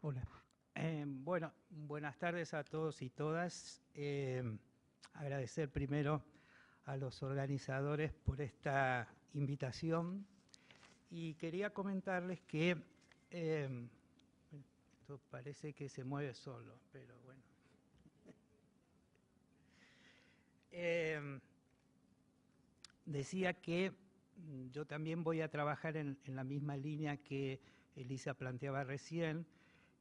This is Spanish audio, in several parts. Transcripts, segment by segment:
Hola. Bueno, buenas tardes a todos y todas. Agradecer primero a los organizadores por esta invitación y quería comentarles que esto parece que se mueve solo, pero bueno. Decía que yo también voy a trabajar en la misma línea que Elisa planteaba recién,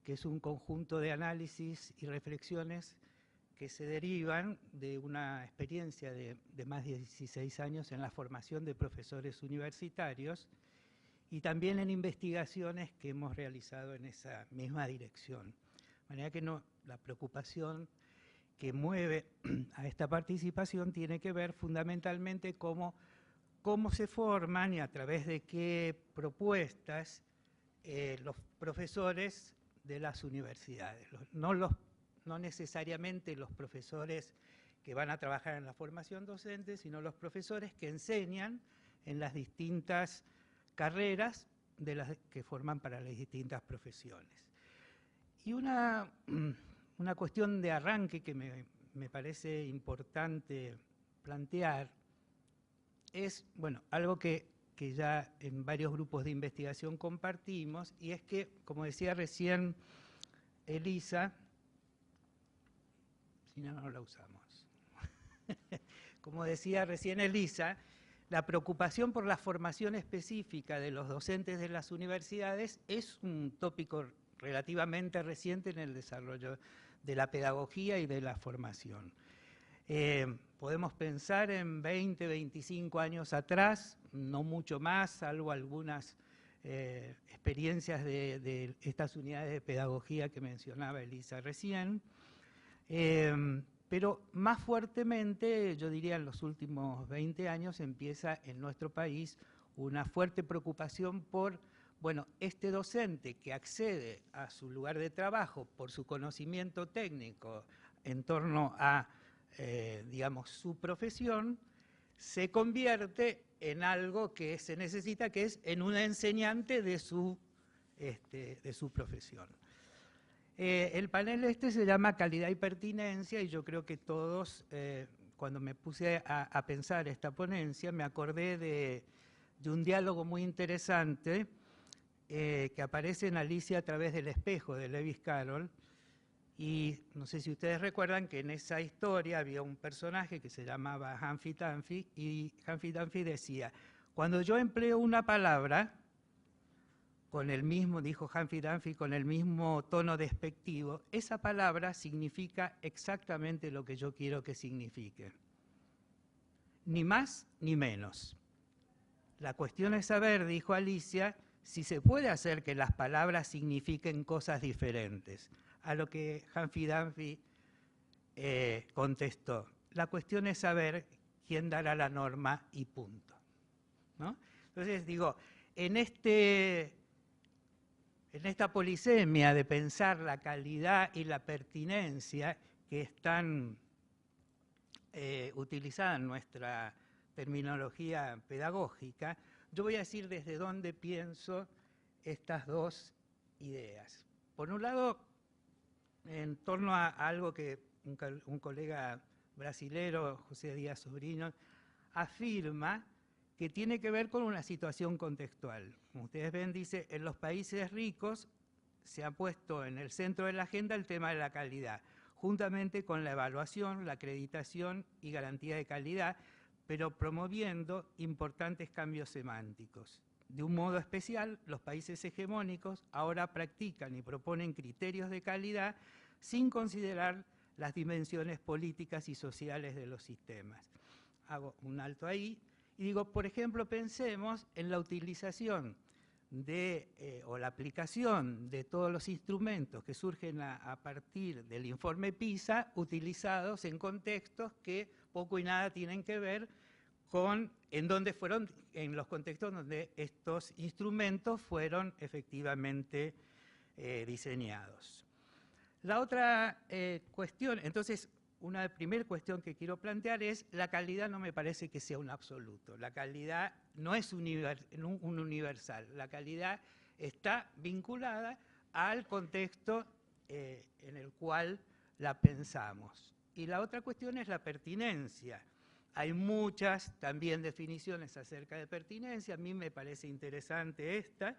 que es un conjunto de análisis y reflexiones que se derivan de una experiencia de más de 16 años en la formación de profesores universitarios y también en investigaciones que hemos realizado en esa misma dirección. De manera que la preocupación que mueve a esta participación tiene que ver fundamentalmente cómo se forman y a través de qué propuestas los profesores de las universidades. No necesariamente los profesores que van a trabajar en la formación docente, sino los profesores que enseñan en las distintas carreras de las que forman para las distintas profesiones. Y una cuestión de arranque que me parece importante plantear es, bueno, algo que ya en varios grupos de investigación compartimos, y es que, como decía recién Elisa, si no, no la usamos. Como decía recién Elisa, la preocupación por la formación específica de los docentes de las universidades es un tópico relativamente reciente en el desarrollo de la pedagogía y de la formación. Podemos pensar en 20, 25 años atrás, no mucho más, salvo algunas experiencias de estas unidades de pedagogía que mencionaba Elisa recién, pero más fuertemente, yo diría en los últimos 20 años, empieza en nuestro país una fuerte preocupación por, bueno, este docente que accede a su lugar de trabajo por su conocimiento técnico en torno a digamos, su profesión, se convierte en algo que se necesita, que es en un enseñante de su profesión. El panel se llama Calidad y Pertinencia, y yo creo que todos, cuando me puse a pensar esta ponencia, me acordé de un diálogo muy interesante que aparece en Alicia a través del espejo, de Lewis Carroll. Y no sé si ustedes recuerdan que en esa historia había un personaje que se llamaba Humphrey Dunphy, y Humphrey Dunphy decía, cuando yo empleo una palabra, con el mismo, dijo Humphrey Dunphy, con el mismo tono despectivo, esa palabra significa exactamente lo que yo quiero que signifique. Ni más ni menos. La cuestión es saber, dijo Alicia, si se puede hacer que las palabras signifiquen cosas diferentes. A lo que Humphrey Dunphy contestó, la cuestión es saber quién dará la norma y punto, ¿no? Entonces digo, en esta polisemia de pensar la calidad y la pertinencia que están utilizadas en nuestra terminología pedagógica, yo voy a decir desde dónde pienso estas dos ideas. Por un lado, en torno a algo que un colega brasilero, José Díaz Sobrino, afirma que tiene que ver con una situación contextual. Como ustedes ven, dice, en los países ricos se ha puesto en el centro de la agenda el tema de la calidad, juntamente con la evaluación, la acreditación y garantía de calidad, pero promoviendo importantes cambios semánticos. De un modo especial, los países hegemónicos ahora practican y proponen criterios de calidad sin considerar las dimensiones políticas y sociales de los sistemas. Hago un alto ahí y digo, por ejemplo, pensemos en la utilización o la aplicación de todos los instrumentos que surgen a partir del informe PISA, utilizados en contextos que poco y nada tienen que ver con en los contextos donde estos instrumentos fueron efectivamente diseñados. La otra cuestión, entonces, una primera cuestión que quiero plantear es, la calidad no me parece que sea un absoluto. La calidad no es un universal. La calidad está vinculada al contexto en el cual la pensamos. Y la otra cuestión es la pertinencia. Hay muchas también definiciones acerca de pertinencia. A mí me parece interesante esta,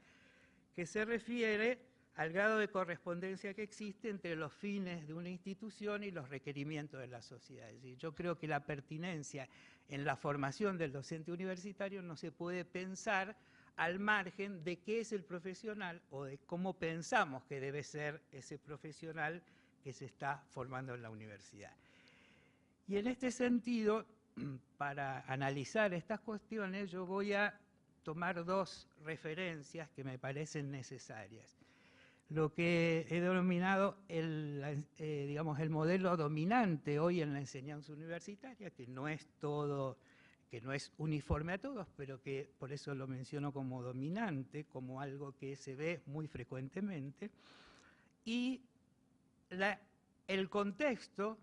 que se refiere al grado de correspondencia que existe entre los fines de una institución y los requerimientos de la sociedad. Es decir, yo creo que la pertinencia en la formación del docente universitario no se puede pensar al margen de qué es el profesional o de cómo pensamos que debe ser ese profesional que se está formando en la universidad. Y en este sentido, para analizar estas cuestiones, yo voy a tomar dos referencias que me parecen necesarias. Lo que he denominado digamos, el modelo dominante hoy en la enseñanza universitaria, que no es uniforme a todos, pero que por eso lo menciono como dominante, como algo que se ve muy frecuentemente, y el contexto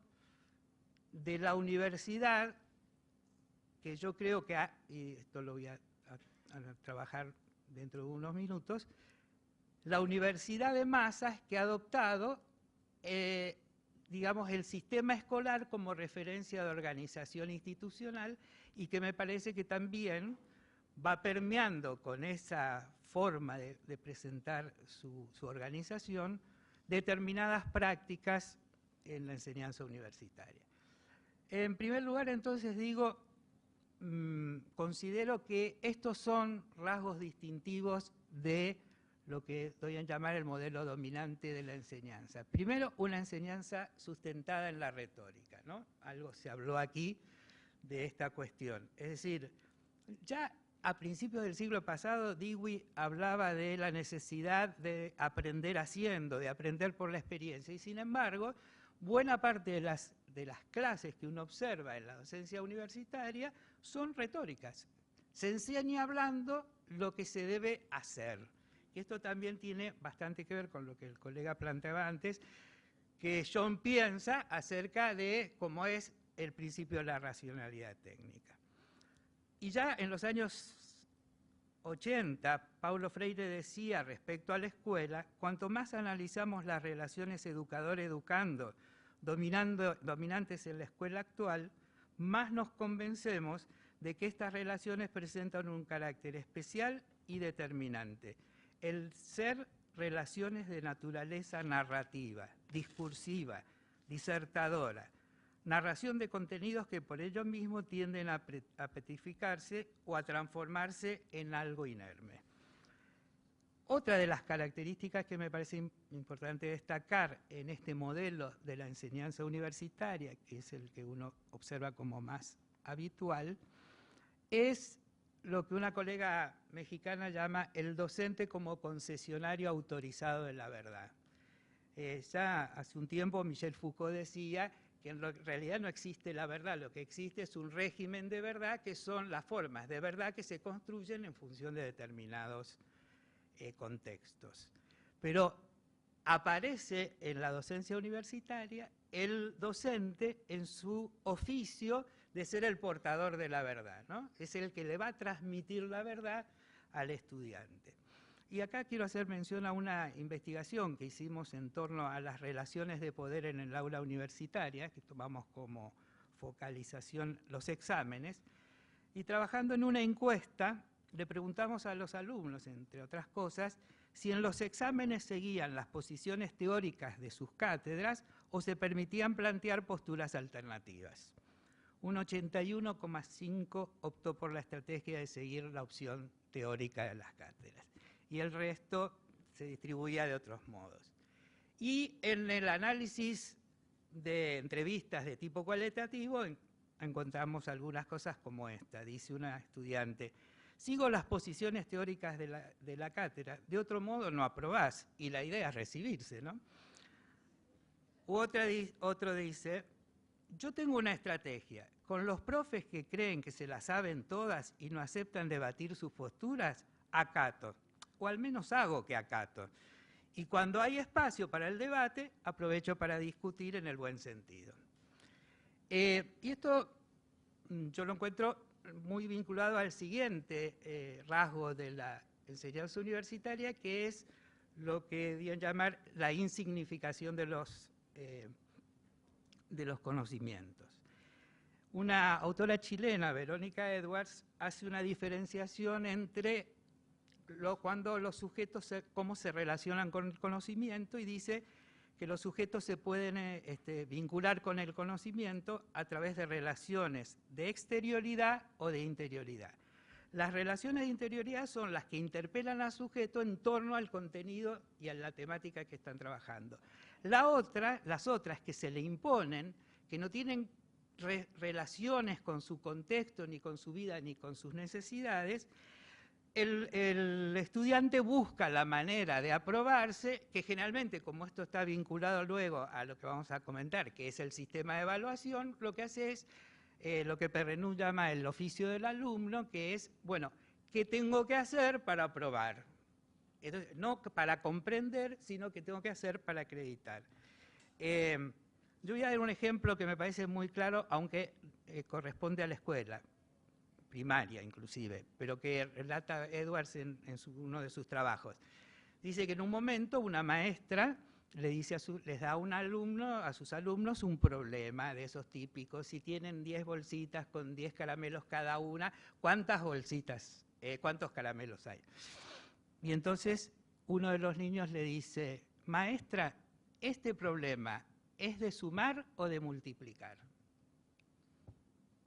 de la universidad, que yo creo que, y esto lo voy a trabajar dentro de unos minutos, la universidad de masas que ha adoptado, digamos, el sistema escolar como referencia de organización institucional y que me parece que también va permeando con esa forma de presentar su organización determinadas prácticas en la enseñanza universitaria. En primer lugar, entonces, digo, considero que estos son rasgos distintivos de lo que doy a llamar el modelo dominante de la enseñanza. Primero, una enseñanza sustentada en la retórica, ¿no? Algo se habló aquí de esta cuestión. Es decir, ya a principios del siglo pasado, Dewey hablaba de la necesidad de aprender haciendo, de aprender por la experiencia, y sin embargo, buena parte de las clases que uno observa en la docencia universitaria son retóricas. Se enseña hablando lo que se debe hacer. Y esto también tiene bastante que ver con lo que el colega planteaba antes, que John piensa acerca de cómo es el principio de la racionalidad técnica. Y ya en los años 80, Paulo Freire decía respecto a la escuela, cuanto más analizamos las relaciones educador-educando dominantes en la escuela actual, más nos convencemos de que estas relaciones presentan un carácter especial y determinante. El ser relaciones de naturaleza narrativa, discursiva, disertadora, narración de contenidos que por ello mismo tienden a petificarse o a transformarse en algo inerme. Otra de las características que me parece importante destacar en este modelo de la enseñanza universitaria, que es el que uno observa como más habitual, es lo que una colega mexicana llama el docente como concesionario autorizado de la verdad. Ya hace un tiempo Michel Foucault decía que en realidad no existe la verdad, lo que existe es un régimen de verdad, que son las formas de verdad que se construyen en función de determinados contextos. Pero aparece en la docencia universitaria el docente en su oficio de ser el portador de la verdad, ¿no? Es el que le va a transmitir la verdad al estudiante. Y acá quiero hacer mención a una investigación que hicimos en torno a las relaciones de poder en el aula universitaria, que tomamos como focalización los exámenes, y trabajando en una encuesta, le preguntamos a los alumnos, entre otras cosas, si en los exámenes seguían las posiciones teóricas de sus cátedras o se permitían plantear posturas alternativas. Un 81,5% optó por la estrategia de seguir la opción teórica de las cátedras y el resto se distribuía de otros modos. Y en el análisis de entrevistas de tipo cualitativo encontramos algunas cosas como esta. Dice una estudiante: sigo las posiciones teóricas de la cátedra, de otro modo no aprobás, y la idea es recibirse, ¿no? Otro dice: yo tengo una estrategia, con los profes que creen que se las saben todas y no aceptan debatir sus posturas, acato, o al menos hago que acato. Y cuando hay espacio para el debate, aprovecho para discutir en el buen sentido. Y esto yo lo encuentro muy vinculado al siguiente rasgo de la enseñanza universitaria, que es lo que dio a llamar la insignificación de los conocimientos. Una autora chilena, Verónica Edwards, hace una diferenciación entre cuando los sujetos, cómo se relacionan con el conocimiento, y dice que los sujetos se pueden vincular con el conocimiento a través de relaciones de exterioridad o de interioridad. Las relaciones de interioridad son las que interpelan al sujeto en torno al contenido y a la temática que están trabajando. Las otras que se le imponen, que no tienen relaciones con su contexto, ni con su vida, ni con sus necesidades, el estudiante busca la manera de aprobarse, que generalmente, como esto está vinculado luego a lo que vamos a comentar, que es el sistema de evaluación, lo que hace es lo que Perrenú llama el oficio del alumno, que es, bueno, ¿qué tengo que hacer para aprobar? Entonces, no para comprender, sino que tengo que hacer para acreditar. Yo voy a dar un ejemplo que me parece muy claro, aunque corresponde a la escuela primaria inclusive, pero que relata Edwards en uno de sus trabajos. Dice que en un momento una maestra le dice les da a sus alumnos un problema de esos típicos: si tienen 10 bolsitas con 10 caramelos cada una, ¿cuántas bolsitas, cuántos caramelos hay? Y entonces uno de los niños le dice: maestra, ¿este problema es de sumar o de multiplicar?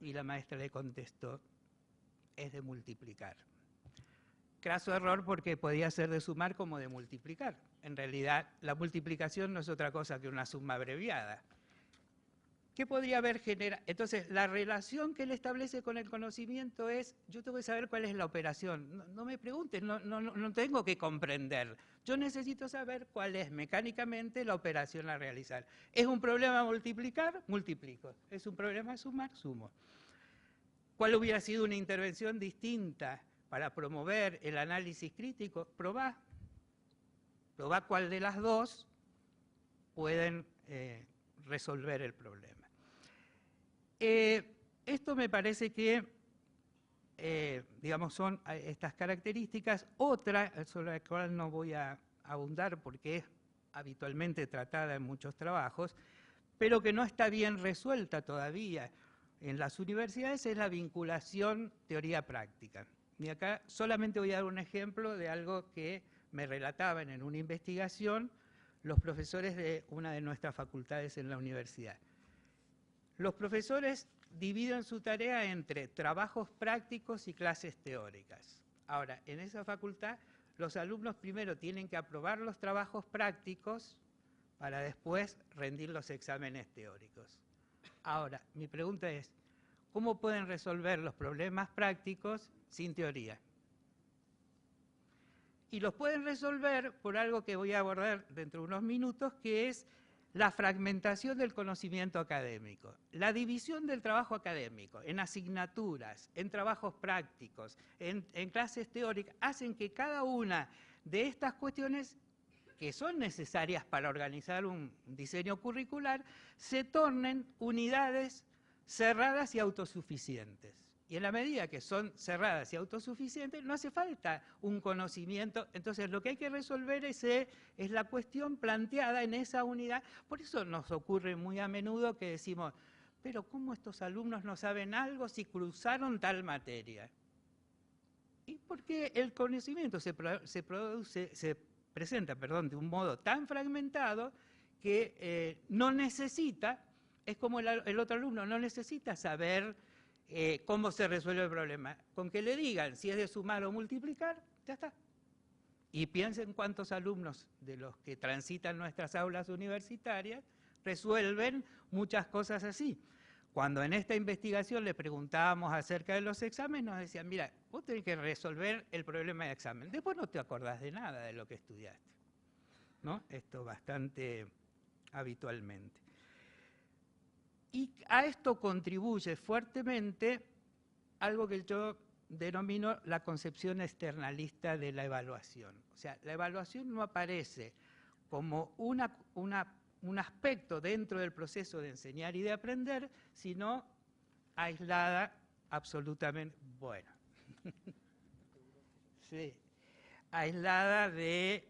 Y la maestra le contestó: es de multiplicar. Craso error, porque podía ser de sumar como de multiplicar. En realidad, la multiplicación no es otra cosa que una suma abreviada. ¿Qué podría haber generado? Entonces, la relación que él establece con el conocimiento es: yo tengo que saber cuál es la operación. No me preguntes, no tengo que comprender. Yo necesito saber cuál es mecánicamente la operación a realizar. ¿Es un problema multiplicar? Multiplico. ¿Es un problema sumar? Sumo. ¿Cuál hubiera sido una intervención distinta para promover el análisis crítico? Probá cuál de las dos pueden resolver el problema. Esto me parece que, digamos, son estas características. Otra, sobre la cual no voy a abundar porque es habitualmente tratada en muchos trabajos, pero que no está bien resuelta todavía en las universidades, es la vinculación teoría-práctica. Y acá solamente voy a dar un ejemplo de algo que me relataban en una investigación los profesores de una de nuestras facultades en la universidad. Los profesores dividen su tarea entre trabajos prácticos y clases teóricas. Ahora, en esa facultad, los alumnos primero tienen que aprobar los trabajos prácticos para después rendir los exámenes teóricos. Ahora, mi pregunta es: ¿cómo pueden resolver los problemas prácticos sin teoría? Y los pueden resolver por algo que voy a abordar dentro de unos minutos, que es la fragmentación del conocimiento académico. La división del trabajo académico en asignaturas, en trabajos prácticos, en clases teóricas, hacen que cada una de estas cuestiones, que son necesarias para organizar un diseño curricular, se tornen unidades cerradas y autosuficientes. Y en la medida que son cerradas y autosuficientes, no hace falta un conocimiento. Entonces, lo que hay que resolver es la cuestión planteada en esa unidad. Por eso nos ocurre muy a menudo que decimos: pero ¿cómo estos alumnos no saben algo si cruzaron tal materia? Y porque el conocimiento se presenta de un modo tan fragmentado que no necesita, es como el otro alumno, no necesita saber cómo se resuelve el problema. Con que le digan si es de sumar o multiplicar, ya está. Y piensen cuántos alumnos de los que transitan nuestras aulas universitarias resuelven muchas cosas así. Cuando en esta investigación le preguntábamos acerca de los exámenes, nos decían: mira, vos tenés que resolver el problema de examen, después no te acordás de nada de lo que estudiaste, ¿no? Esto bastante habitualmente. Y a esto contribuye fuertemente algo que yo denomino la concepción externalista de la evaluación. O sea, la evaluación no aparece como un aspecto dentro del proceso de enseñar y de aprender, sino aislada absolutamente, sí, aislada de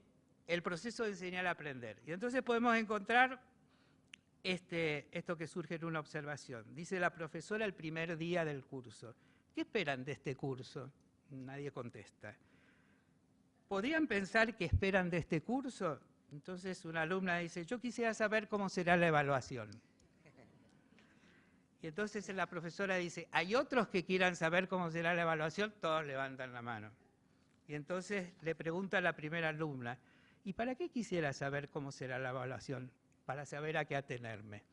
el proceso de enseñar-aprender. Y entonces podemos encontrar esto que surge en una observación. Dice la profesora el primer día del curso: ¿qué esperan de este curso? Nadie contesta. ¿Podrían pensar qué esperan de este curso? Entonces una alumna dice: yo quisiera saber cómo será la evaluación. Y entonces la profesora dice: ¿hay otros que quieran saber cómo será la evaluación? Todos levantan la mano. Y entonces le pregunta a la primera alumna: ¿y para qué quisiera saber cómo será la evaluación? Para saber a qué atenerme.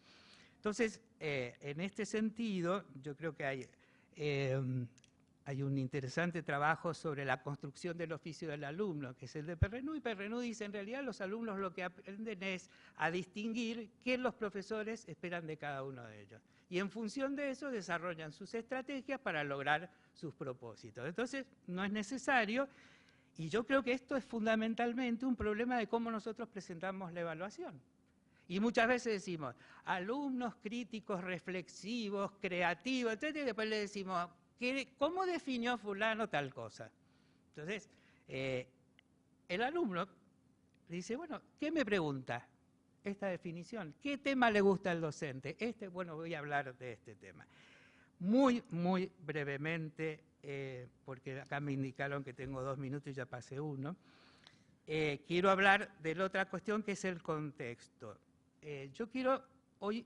Entonces, en este sentido, yo creo que hay un interesante trabajo sobre la construcción del oficio del alumno, que es el de Perrenú, y Perrenú dice: en realidad los alumnos lo que aprenden es a distinguir qué los profesores esperan de cada uno de ellos. Y en función de eso desarrollan sus estrategias para lograr sus propósitos. Entonces, no es necesario, y yo creo que esto es fundamentalmente un problema de cómo nosotros presentamos la evaluación. Y muchas veces decimos: alumnos críticos, reflexivos, creativos, etc. Y después le decimos: ¿cómo definió fulano tal cosa? Entonces, el alumno dice: bueno, ¿qué me pregunta esta definición? ¿Qué tema le gusta al docente? Bueno, voy a hablar de este tema. Muy, muy brevemente, porque acá me indicaron que tengo 2 minutos y ya pasé 1. Quiero hablar de la otra cuestión, que es el contexto. Yo quiero hoy,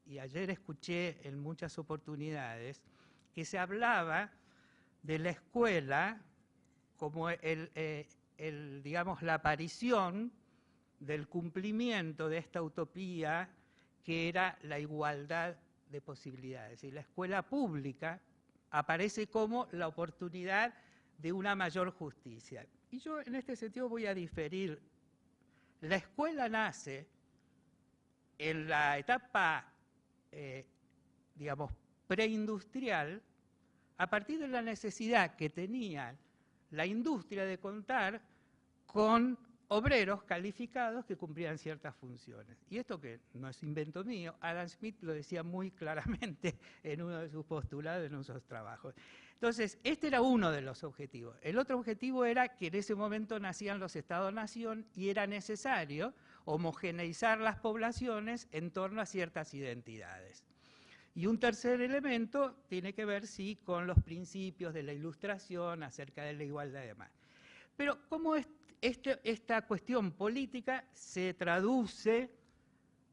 y ayer escuché en muchas oportunidades, que se hablaba de la escuela como digamos, la aparición del cumplimiento de esta utopía que era la igualdad de posibilidades. Y la escuela pública aparece como la oportunidad de una mayor justicia. Y yo en este sentido voy a diferir. La escuela nace en la etapa, digamos, preindustrial, a partir de la necesidad que tenía la industria de contar con obreros calificados que cumplían ciertas funciones. Y esto, que no es invento mío, Adam Smith lo decía muy claramente en uno de sus postulados, en uno de sus trabajos. Entonces, este era uno de los objetivos. El otro objetivo era que en ese momento nacían los Estados-nación y era necesario homogeneizar las poblaciones en torno a ciertas identidades. Y un tercer elemento tiene que ver, sí, con los principios de la Ilustración acerca de la igualdad y demás. Pero ¿cómo esta cuestión política se traduce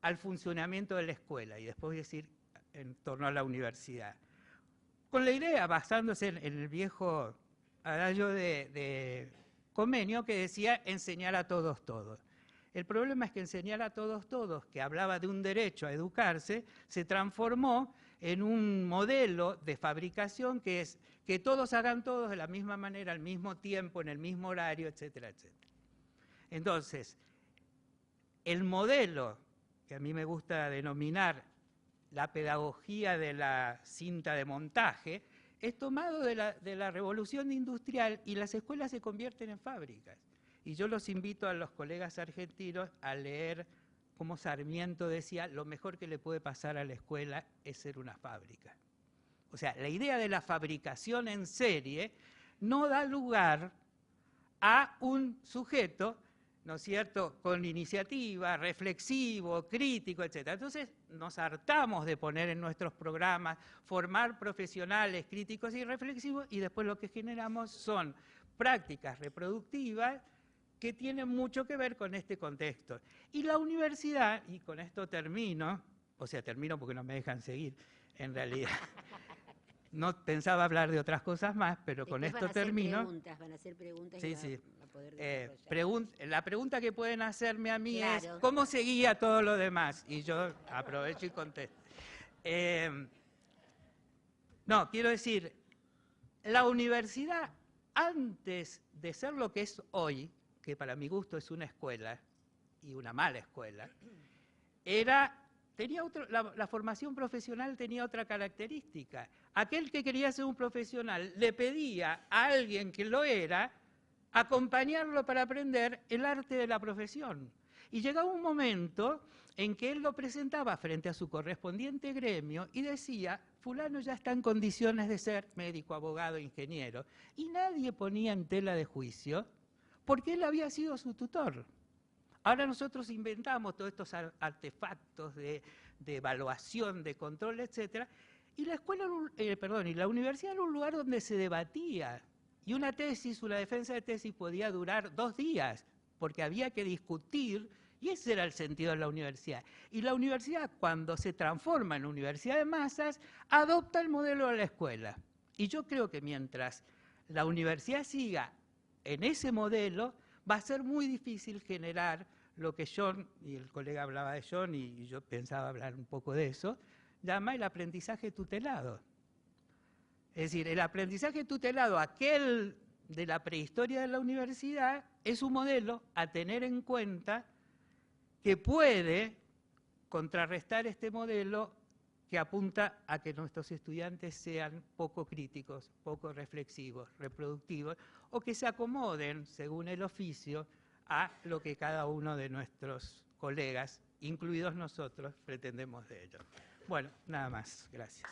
al funcionamiento de la escuela? Y después voy a decir en torno a la universidad. Con la idea, basándose en el viejo adagio de Comenio, que decía: enseñar a todos todos. El problema es que enseñar a todos todos, que hablaba de un derecho a educarse, se transformó en un modelo de fabricación que es que todos hagan todos de la misma manera, al mismo tiempo, en el mismo horario, etcétera, etcétera. Entonces, el modelo que a mí me gusta denominar la pedagogía de la cinta de montaje es tomado de la revolución industrial, y las escuelas se convierten en fábricas. Y yo los invito a los colegas argentinos a leer como Sarmiento decía: lo mejor que le puede pasar a la escuela es ser una fábrica. O sea, la idea de la fabricación en serie no da lugar a un sujeto, ¿no es cierto?, con iniciativa, reflexivo, crítico, etc. Entonces nos hartamos de poner en nuestros programas, formar profesionales críticos y reflexivos, y después lo que generamos son prácticas reproductivas que tienen mucho que ver con este contexto. Y la universidad, y con esto termino, o sea, termino porque no me dejan seguir, en realidad. No pensaba hablar de otras cosas más, pero después con esto termino. Van a hacer preguntas sí, y sí. va a poder desarrollar. La pregunta que pueden hacerme a mí Claro. es: ¿cómo seguía todo lo demás? Y yo aprovecho y contesto. No, quiero decir, la universidad, antes de ser lo que es hoy, que para mi gusto es una escuela, y una mala escuela, la formación profesional tenía otra característica. Aquel que quería ser un profesional le pedía a alguien que lo era acompañarlo para aprender el arte de la profesión. Y llegaba un momento en que él lo presentaba frente a su correspondiente gremio y decía: fulano ya está en condiciones de ser médico, abogado, ingeniero. Y nadie ponía en tela de juicio porque él había sido su tutor. Ahora nosotros inventamos todos estos artefactos de evaluación, de control, etcétera, y la escuela, y la universidad era un lugar donde se debatía. Y una defensa de tesis podía durar 2 días, porque había que discutir, y ese era el sentido de la universidad. Y la universidad, cuando se transforma en universidad de masas, adopta el modelo de la escuela. Y yo creo que mientras la universidad siga en ese modelo, va a ser muy difícil generar lo que John, y el colega hablaba de John, y yo pensaba hablar un poco de eso, llama el aprendizaje tutelado. Es decir, el aprendizaje tutelado, aquel de la prehistoria de la universidad, es un modelo a tener en cuenta que puede contrarrestar este modelo que apunta a que nuestros estudiantes sean poco críticos, poco reflexivos, reproductivos, o que se acomoden, según el oficio, a lo que cada uno de nuestros colegas, incluidos nosotros, pretendemos de ellos. Bueno, nada más. Gracias.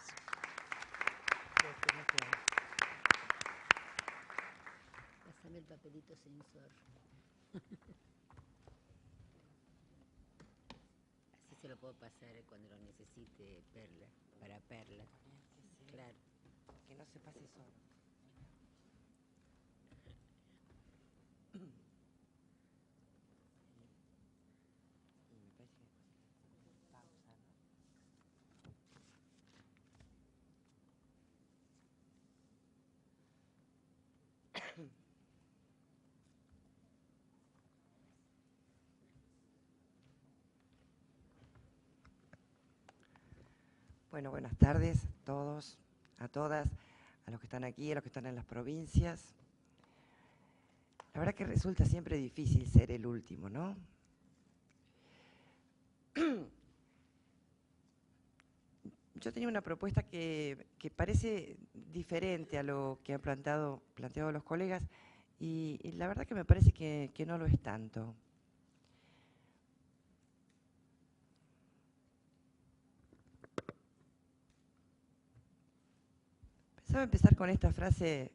Pásame el papelito sensor. Así se lo puedo pasar cuando lo necesite Perla, para Perla. Sí. Claro. Que no se pase solo. Y me parece que pausa, ¿no? Bueno, buenas tardes a todos, a todas, a los que están aquí, a los que están en las provincias. La verdad que resulta siempre difícil ser el último, ¿no? Yo tenía una propuesta que parece diferente a lo que han planteado los colegas y la verdad que me parece que no lo es tanto. Pensaba empezar con esta frase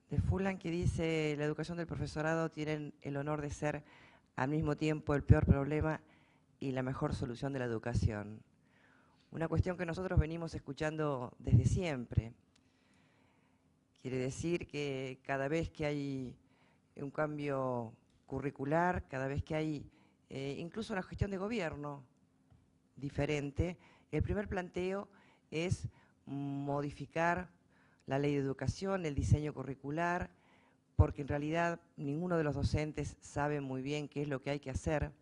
de Fulan que dice: la educación del profesorado tiene el honor de ser al mismo tiempo el peor problema y la mejor solución de la educación. Una cuestión que nosotros venimos escuchando desde siempre. Quiere decir que cada vez que hay un cambio curricular, cada vez que hay incluso una gestión de gobierno diferente, el primer planteo es modificar la ley de educación, el diseño curricular, porque en realidad ninguno de los docentes sabe muy bien qué es lo que hay que hacer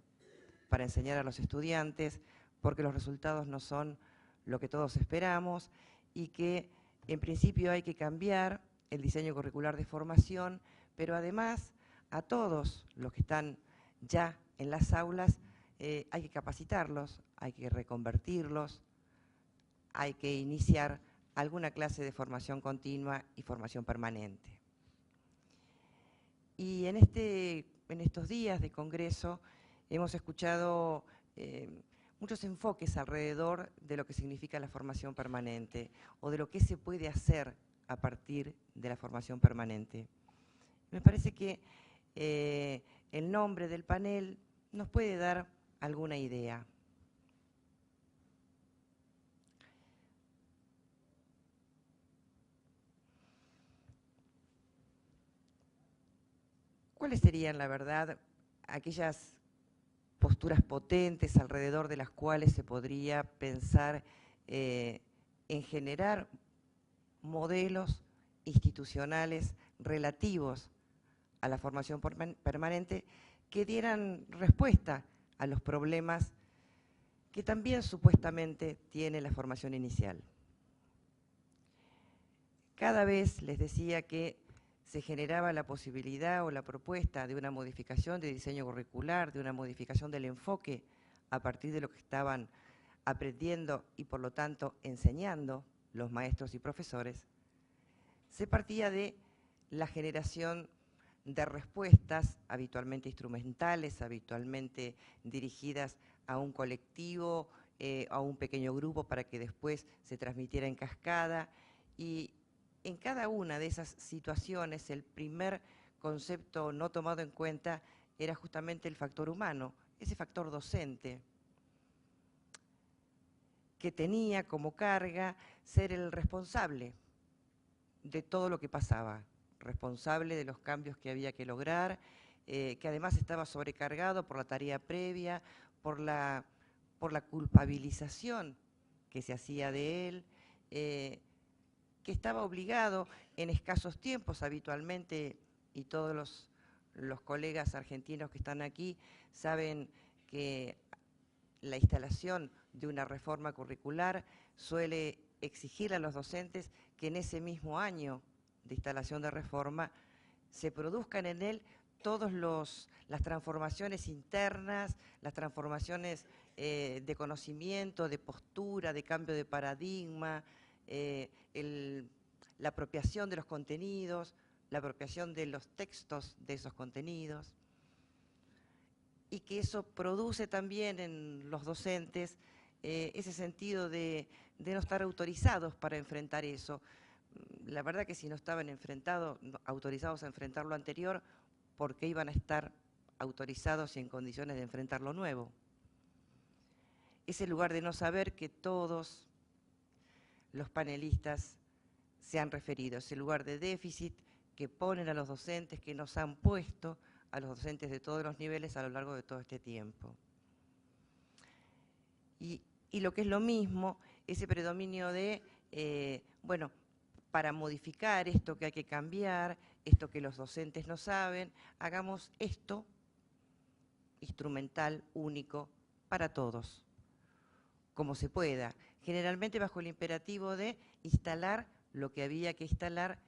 para enseñar a los estudiantes, porque los resultados no son lo que todos esperamos y que en principio hay que cambiar el diseño curricular de formación, pero además a todos los que están ya en las aulas hay que capacitarlos, hay que reconvertirlos, hay que iniciar alguna clase de formación continua y formación permanente. Y en estos días de congreso hemos escuchado muchos enfoques alrededor de lo que significa la formación permanente o de lo que se puede hacer a partir de la formación permanente. Me parece que el nombre del panel nos puede dar alguna idea. ¿Cuáles serían, la verdad, aquellas posturas potentes alrededor de las cuales se podría pensar en generar modelos institucionales relativos a la formación permanente que dieran respuesta a los problemas que también supuestamente tiene la formación inicial? Cada vez les decía que se generaba la posibilidad o la propuesta de una modificación de diseño curricular, de una modificación del enfoque a partir de lo que estaban aprendiendo y por lo tanto enseñando los maestros y profesores. Se partía de la generación de respuestas habitualmente instrumentales, habitualmente dirigidas a un colectivo, a un pequeño grupo para que después se transmitiera en cascada. Y en cada una de esas situaciones el primer concepto no tomado en cuenta era justamente el factor humano, ese factor docente, que tenía como carga ser el responsable de todo lo que pasaba, responsable de los cambios que había que lograr, que además estaba sobrecargado por la tarea previa, por la culpabilización que se hacía de él, que estaba obligado en escasos tiempos habitualmente, y todos los colegas argentinos que están aquí saben que la instalación de una reforma curricular suele exigir a los docentes que en ese mismo año de instalación de reforma se produzcan en él todas las transformaciones internas, las transformaciones de conocimiento, de postura, de cambio de paradigma, la apropiación de los contenidos, la apropiación de los textos de esos contenidos, y que eso produce también en los docentes ese sentido de no estar autorizados para enfrentar eso. La verdad que si no estaban autorizados a enfrentar lo anterior, ¿por qué iban a estar autorizados y en condiciones de enfrentar lo nuevo? Ese lugar de no saber que todos los panelistas se han referido, ese lugar de déficit que ponen a los docentes, que nos han puesto a los docentes de todos los niveles a lo largo de todo este tiempo. Y lo que es lo mismo, ese predominio de, bueno, para modificar esto que hay que cambiar, esto que los docentes no saben, hagamos esto instrumental, único, para todos, como se pueda, generalmente bajo el imperativo de instalar lo que había que instalar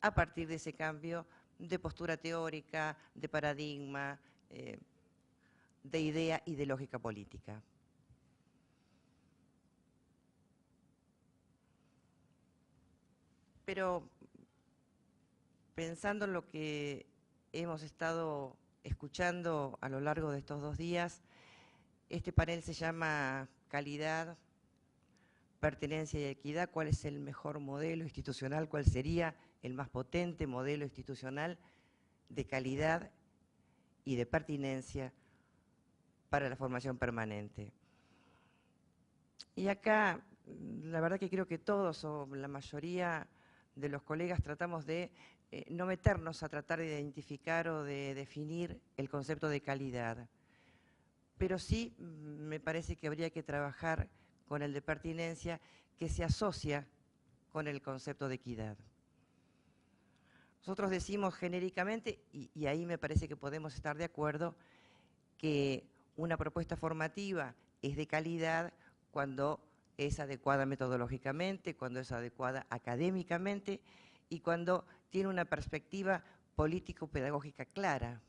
a partir de ese cambio de postura teórica, de paradigma, de idea y de lógica política. Pero pensando en lo que hemos estado escuchando a lo largo de estos 2 días, este panel se llama Calidad, Pertenencia y Equidad. ¿Cuál es el mejor modelo institucional? ¿Cuál sería el más potente modelo institucional de calidad y de pertinencia para la formación permanente? Y acá, la verdad que creo que todos o la mayoría de los colegas tratamos de no meternos a tratar de identificar o de definir el concepto de calidad, pero sí me parece que habría que trabajar con el de pertinencia, que se asocia con el concepto de equidad. Nosotros decimos genéricamente, y ahí me parece que podemos estar de acuerdo, que una propuesta formativa es de calidad cuando es adecuada metodológicamente, cuando es adecuada académicamente y cuando tiene una perspectiva político-pedagógica clara.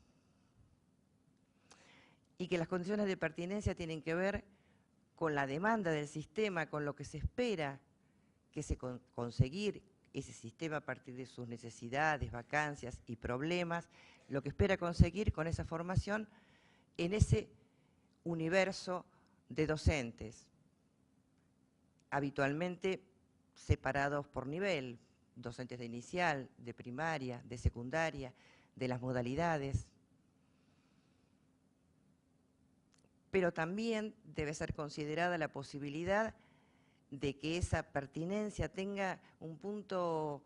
Y que las condiciones de pertinencia tienen que ver con la demanda del sistema, con lo que se espera que se conseguir ese sistema a partir de sus necesidades, vacancias y problemas, lo que espera conseguir con esa formación en ese universo de docentes, habitualmente separados por nivel, docentes de inicial, de primaria, de secundaria, de las modalidades. Pero también debe ser considerada la posibilidad de que esa pertinencia tenga un punto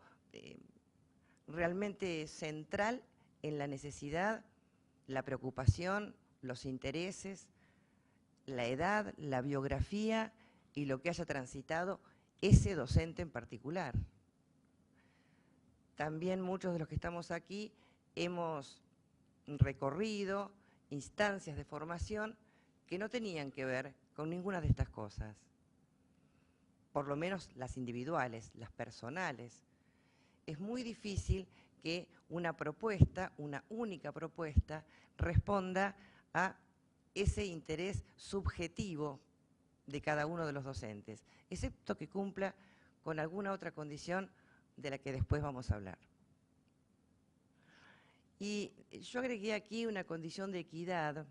realmente central en la necesidad, la preocupación, los intereses, la edad, la biografía y lo que haya transitado ese docente en particular. También muchos de los que estamos aquí hemos recorrido instancias de formación que no tenían que ver con ninguna de estas cosas, por lo menos las individuales, las personales. Es muy difícil que una propuesta, una única propuesta, responda a ese interés subjetivo de cada uno de los docentes, excepto que cumpla con alguna otra condición de la que después vamos a hablar. Y yo agregué aquí una condición de equidad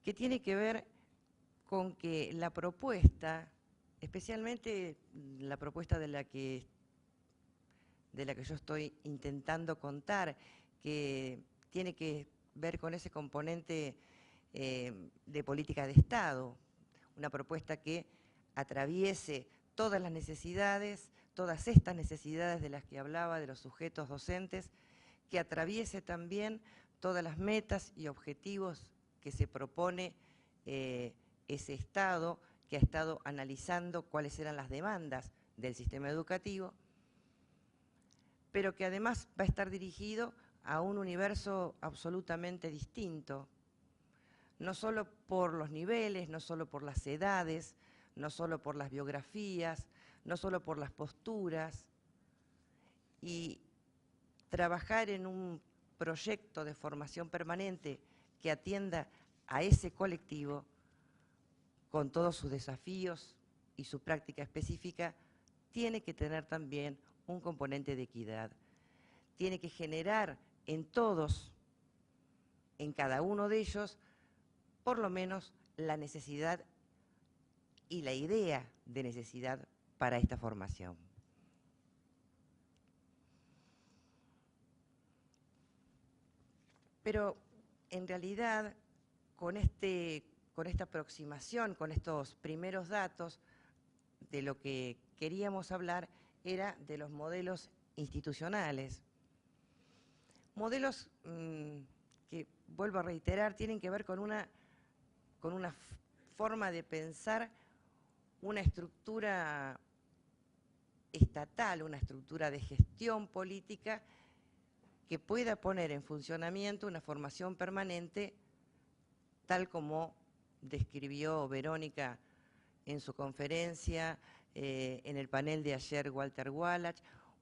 que tiene que ver con que la propuesta, especialmente la propuesta de la que yo estoy intentando contar, que tiene que ver con ese componente de política de Estado, una propuesta que atraviese todas las necesidades, todas estas necesidades de las que hablaba de los sujetos docentes, que atraviese también todas las metas y objetivos que se propone ese Estado, que ha estado analizando cuáles eran las demandas del sistema educativo, pero que además va a estar dirigido a un universo absolutamente distinto, no solo por los niveles, no solo por las edades, no solo por las biografías, no solo por las posturas, y trabajar en un proyecto de formación permanente que atienda a ese colectivo con todos sus desafíos y su práctica específica, tiene que tener también un componente de equidad. Tiene que generar en todos, en cada uno de ellos, por lo menos la necesidad y la idea de necesidad para esta formación. Pero en realidad, con esta aproximación, con estos primeros datos, de lo que queríamos hablar era de los modelos institucionales. Modelos que, vuelvo a reiterar, tienen que ver con una forma de pensar una estructura estatal, una estructura de gestión política que pueda poner en funcionamiento una formación permanente, tal como describió Verónica en su conferencia, en el panel de ayer Walter Wallach,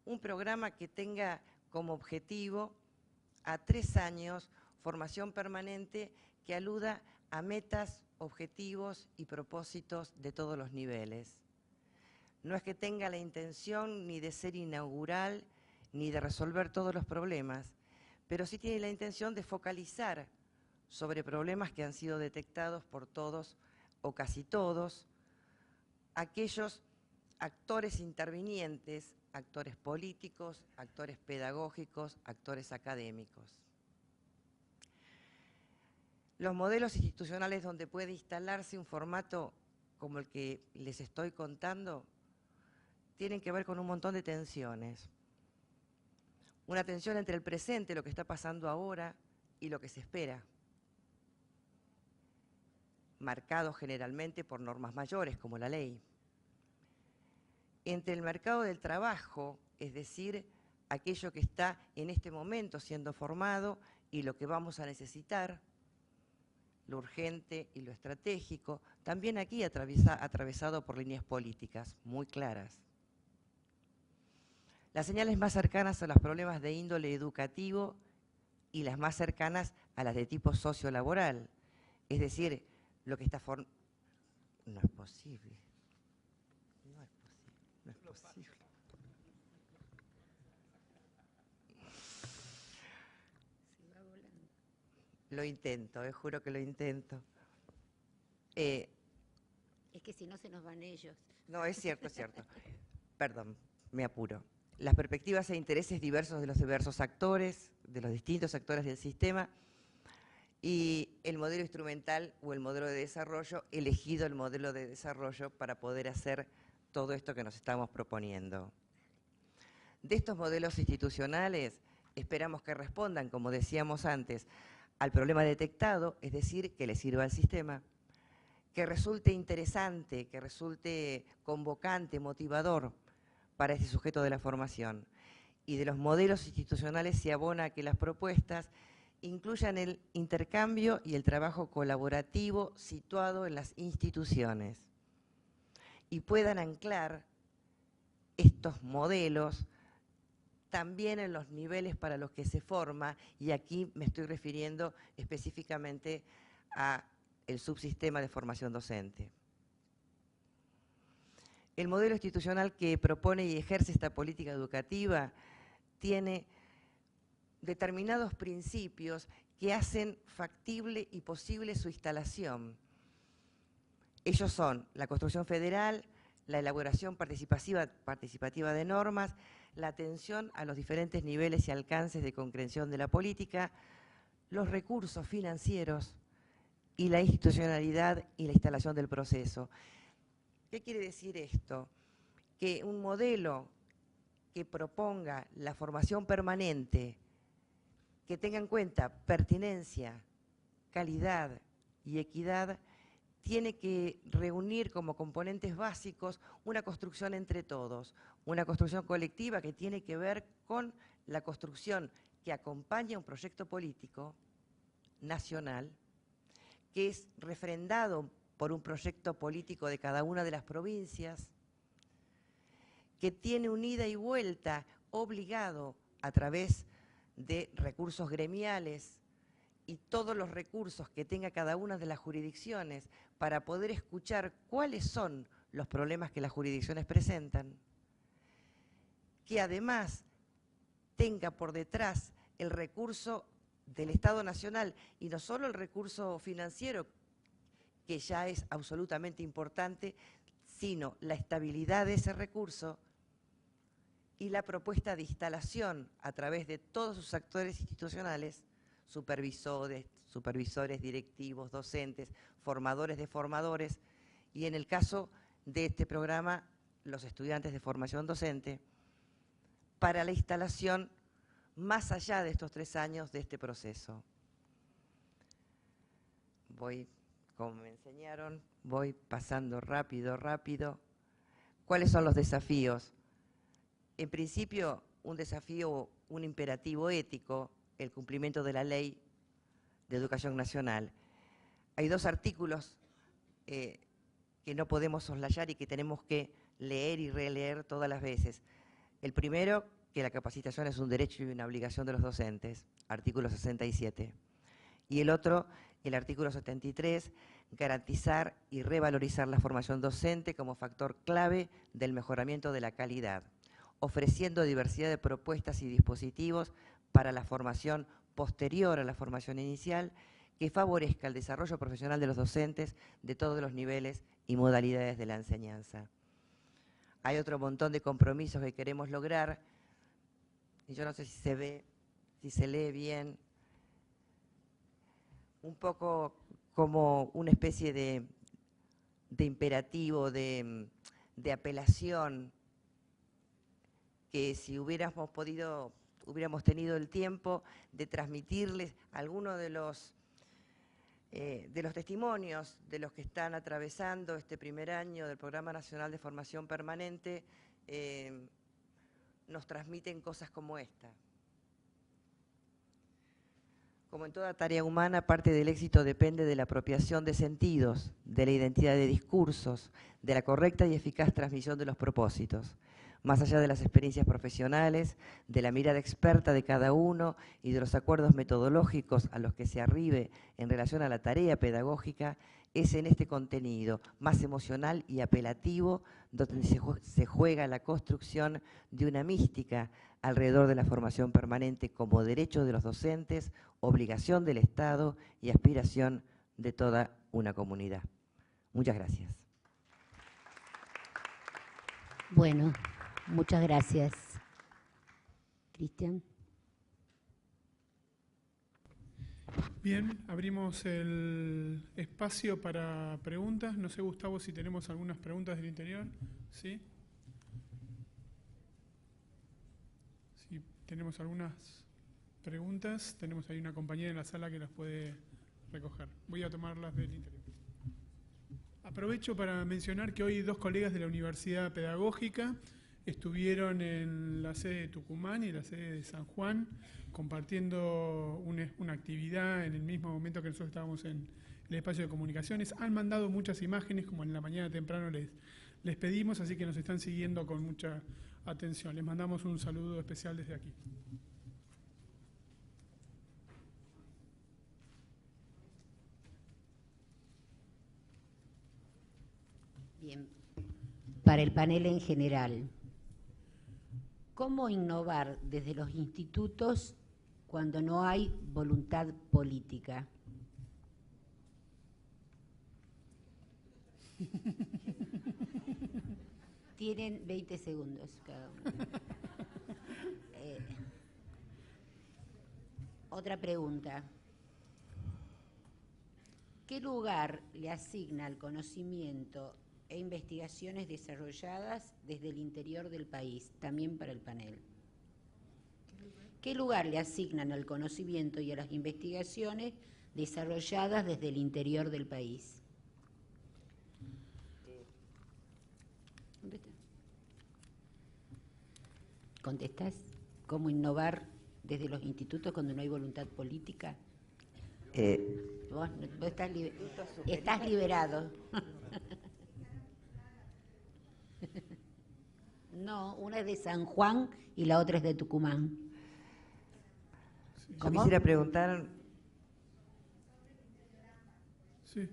un programa que tenga como objetivo a 3 años formación permanente que aluda a metas, objetivos y propósitos de todos los niveles. No es que tenga la intención ni de ser inaugural ni de resolver todos los problemas, pero sí tiene la intención de focalizar sobre problemas que han sido detectados por todos o casi todos, aquellos actores intervinientes, actores políticos, actores pedagógicos, actores académicos. Los modelos institucionales donde puede instalarse un formato como el que les estoy contando tienen que ver con un montón de tensiones. Una tensión entre el presente, lo que está pasando ahora, y lo que se espera, marcado generalmente por normas mayores, como la ley. Entre el mercado del trabajo, es decir, aquello que está en este momento siendo formado y lo que vamos a necesitar, lo urgente y lo estratégico, también aquí atravesado por líneas políticas muy claras. Las señales más cercanas a los problemas de índole educativo y las más cercanas a las de tipo sociolaboral, es decir, lo que está formado. No es posible. No es posible. No es posible. Se va volando. Lo intento, juro que lo intento. Es que si no se nos van ellos. No, es cierto, es cierto. Perdón, me apuro. Las perspectivas e intereses diversos de los diversos actores, de los distintos actores del sistema, y el modelo instrumental o el modelo de desarrollo, elegido el modelo de desarrollo para poder hacer todo esto que nos estamos proponiendo. De estos modelos institucionales esperamos que respondan, como decíamos antes, al problema detectado, es decir, que le sirva al sistema, que resulte interesante, que resulte convocante, motivador para ese sujeto de la formación. Y de los modelos institucionales se abona a que las propuestas incluyan el intercambio y el trabajo colaborativo situado en las instituciones y puedan anclar estos modelos también en los niveles para los que se forma, y aquí me estoy refiriendo específicamente a el subsistema de formación docente. El modelo institucional que propone y ejerce esta política educativa tiene determinados principios que hacen factible y posible su instalación. Ellos son la construcción federal, la elaboración participativa de normas, la atención a los diferentes niveles y alcances de concreción de la política, los recursos financieros y la institucionalidad y la instalación del proceso. ¿Qué quiere decir esto? Que un modelo que proponga la formación permanente, que tenga en cuenta pertinencia, calidad y equidad, tiene que reunir como componentes básicos una construcción entre todos, una construcción colectiva que tiene que ver con la construcción que acompaña un proyecto político nacional, que es refrendado por un proyecto político de cada una de las provincias, que tiene un ida y vuelta obligado a través de recursos gremiales y todos los recursos que tenga cada una de las jurisdicciones para poder escuchar cuáles son los problemas que las jurisdicciones presentan, que además tenga por detrás el recurso del Estado Nacional y no solo el recurso financiero, que ya es absolutamente importante, sino la estabilidad de ese recurso y la propuesta de instalación a través de todos sus actores institucionales, supervisores, directivos, docentes, formadores de formadores, y en el caso de este programa, los estudiantes de formación docente, para la instalación más allá de estos 3 años de este proceso. Como me enseñaron, voy pasando rápido. ¿Cuáles son los desafíos? En principio, un desafío, un imperativo ético, el cumplimiento de la Ley de Educación Nacional. Hay 2 artículos que no podemos soslayar y que tenemos que leer y releer todas las veces. El primero, que la capacitación es un derecho y una obligación de los docentes, artículo 67. Y el otro, el artículo 73, garantizar y revalorizar la formación docente como factor clave del mejoramiento de la calidad, ofreciendo diversidad de propuestas y dispositivos para la formación posterior a la formación inicial que favorezca el desarrollo profesional de los docentes de todos los niveles y modalidades de la enseñanza. Hay otro montón de compromisos que queremos lograr, y yo no sé si se ve, si se lee bien, un poco como una especie de imperativo, de apelación, que si hubiéramos tenido el tiempo de transmitirles algunos de los testimonios de los que están atravesando este primer año del Programa Nacional de Formación Permanente, nos transmiten cosas como esta. Como en toda tarea humana, parte del éxito depende de la apropiación de sentidos, de la identidad de discursos, de la correcta y eficaz transmisión de los propósitos. Más allá de las experiencias profesionales, de la mirada experta de cada uno y de los acuerdos metodológicos a los que se arribe en relación a la tarea pedagógica, es en este contenido más emocional y apelativo donde se juega la construcción de una mística alrededor de la formación permanente como derecho de los docentes, obligación del Estado y aspiración de toda una comunidad. Muchas gracias. Bueno, muchas gracias. Cristian. Bien, abrimos el espacio para preguntas. No sé, Gustavo, si tenemos algunas preguntas del interior. ¿Sí? Si tenemos algunas preguntas, tenemos ahí una compañera en la sala que las puede recoger. Voy a tomarlas del interior. Aprovecho para mencionar que hoy 2 colegas de la Universidad Pedagógica estuvieron en la sede de Tucumán y la sede de San Juan compartiendo una actividad en el mismo momento que nosotros estábamos en el espacio de comunicaciones. Han mandado muchas imágenes, como en la mañana temprano les pedimos, así que nos están siguiendo con mucha atención. Les mandamos un saludo especial desde aquí. Bien, para el panel en general, ¿cómo innovar desde los institutos cuando no hay voluntad política? Tienen 20 segundos cada uno. Otra pregunta. ¿Qué lugar le asigna al conocimiento e investigaciones desarrolladas desde el interior del país? También para el panel. ¿Qué lugar le asignan al conocimiento y a las investigaciones desarrolladas desde el interior del país? ¿Dónde está? ¿Contestás? ¿Cómo innovar desde los institutos cuando no hay voluntad política? Vos estás liberado. No, una es de San Juan y la otra es de Tucumán. Yo quisiera preguntar... Sí.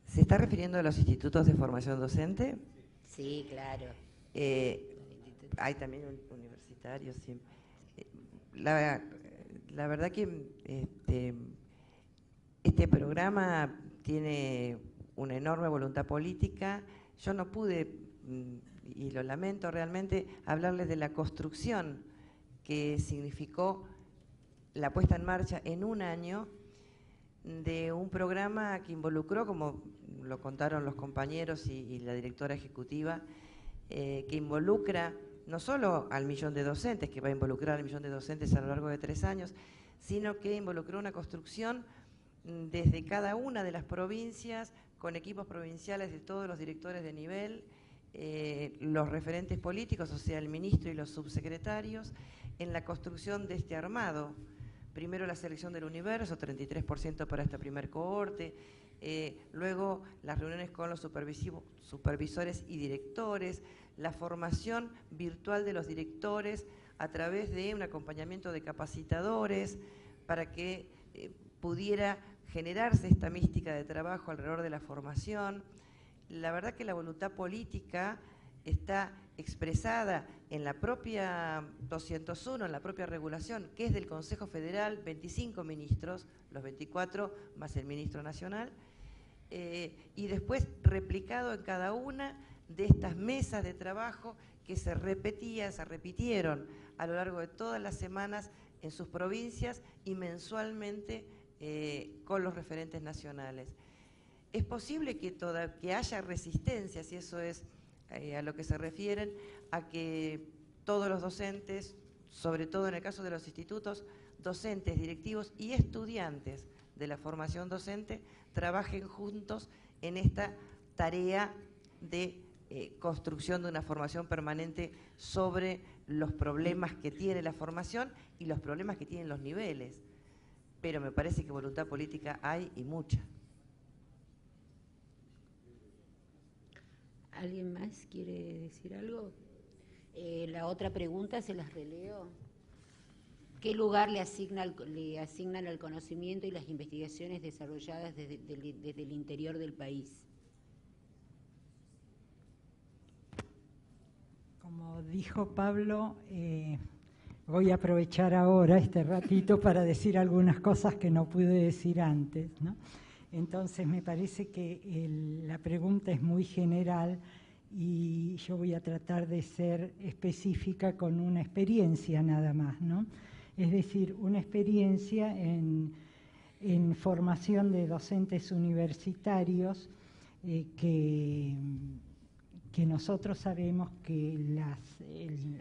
¿Se está refiriendo a los institutos de formación docente? Sí, claro. Hay también universitarios, sí. La verdad que este programa tiene una enorme voluntad política. Yo no pude, y lo lamento realmente, hablarles de la construcción que significó la puesta en marcha en un año de un programa que involucró, como lo contaron los compañeros y la directora ejecutiva, que involucra no solo al 1.000.000 de docentes, que va a involucrar al 1.000.000 de docentes a lo largo de 3 años, sino que involucró una construcción desde cada una de las provincias, con equipos provinciales de todos los directores de nivel, los referentes políticos, o sea, el ministro y los subsecretarios, en la construcción de este armado. Primero la selección del universo, 33% para esta primer cohorte, luego las reuniones con los supervisores y directores, la formación virtual de los directores a través de un acompañamiento de capacitadores para que pudiera generarse esta mística de trabajo alrededor de la formación. La verdad que la voluntad política está expresada en la propia 201, en la propia regulación, que es del Consejo Federal, 25 ministros, los 24 más el ministro nacional, y después replicado en cada una de estas mesas de trabajo que se repitieron a lo largo de todas las semanas en sus provincias y mensualmente con los referentes nacionales. Es posible que haya resistencia, si eso es a lo que se refieren, a que todos los docentes, sobre todo en el caso de los institutos, docentes, directivos y estudiantes de la formación docente, trabajen juntos en esta tarea de construcción de una formación permanente sobre los problemas que tiene la formación y los problemas que tienen los niveles. Pero me parece que voluntad política hay y mucha. ¿Alguien más quiere decir algo? La otra pregunta se las releo. ¿Qué lugar le asignan al conocimiento y las investigaciones desarrolladas desde el interior del país? Como dijo Pablo, voy a aprovechar ahora este ratito para decir algunas cosas que no pude decir antes, ¿no? Entonces me parece que la pregunta es muy general y yo voy a tratar de ser específica con una experiencia nada más, ¿no? Es decir, una experiencia en formación de docentes universitarios que nosotros sabemos que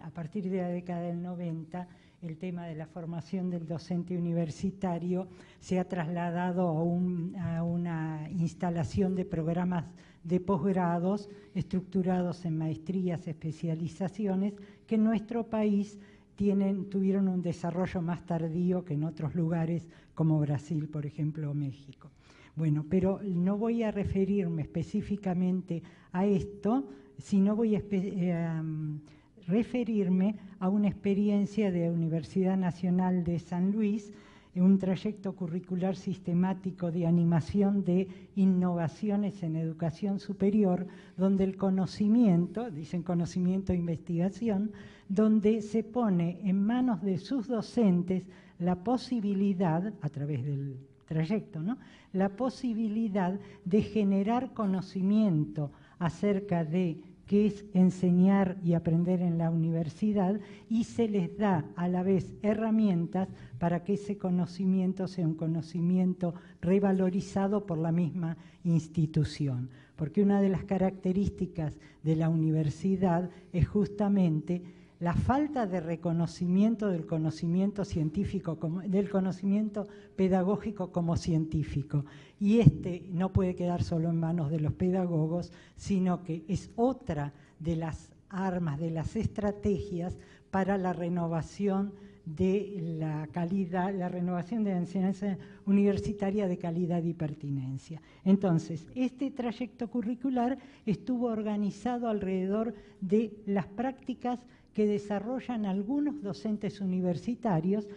a partir de la década del 90 el tema de la formación del docente universitario se ha trasladado a una instalación de programas de posgrados estructurados en maestrías, especializaciones, que en nuestro país tuvieron un desarrollo más tardío que en otros lugares como Brasil, por ejemplo, o México. Bueno, pero no voy a referirme específicamente a esto, sino voy a referirme a una experiencia de la Universidad Nacional de San Luis, en un trayecto curricular sistemático de animación de innovaciones en educación superior, donde el conocimiento, dicen conocimiento e investigación, donde se pone en manos de sus docentes la posibilidad, a través del trayecto, ¿no?, la posibilidad de generar conocimiento acerca de que es enseñar y aprender en la universidad, y se les da a la vez herramientas para que ese conocimiento sea un conocimiento revalorizado por la misma institución. Porque una de las características de la universidad es justamente la falta de reconocimiento del conocimiento científico, del conocimiento pedagógico como científico. Y este no puede quedar solo en manos de los pedagogos, sino que es otra de las armas, de las estrategias para la renovación de la calidad, la renovación de la enseñanza universitaria de calidad y pertinencia. Entonces, este trayecto curricular estuvo organizado alrededor de las prácticas que desarrollan algunos docentes universitarios,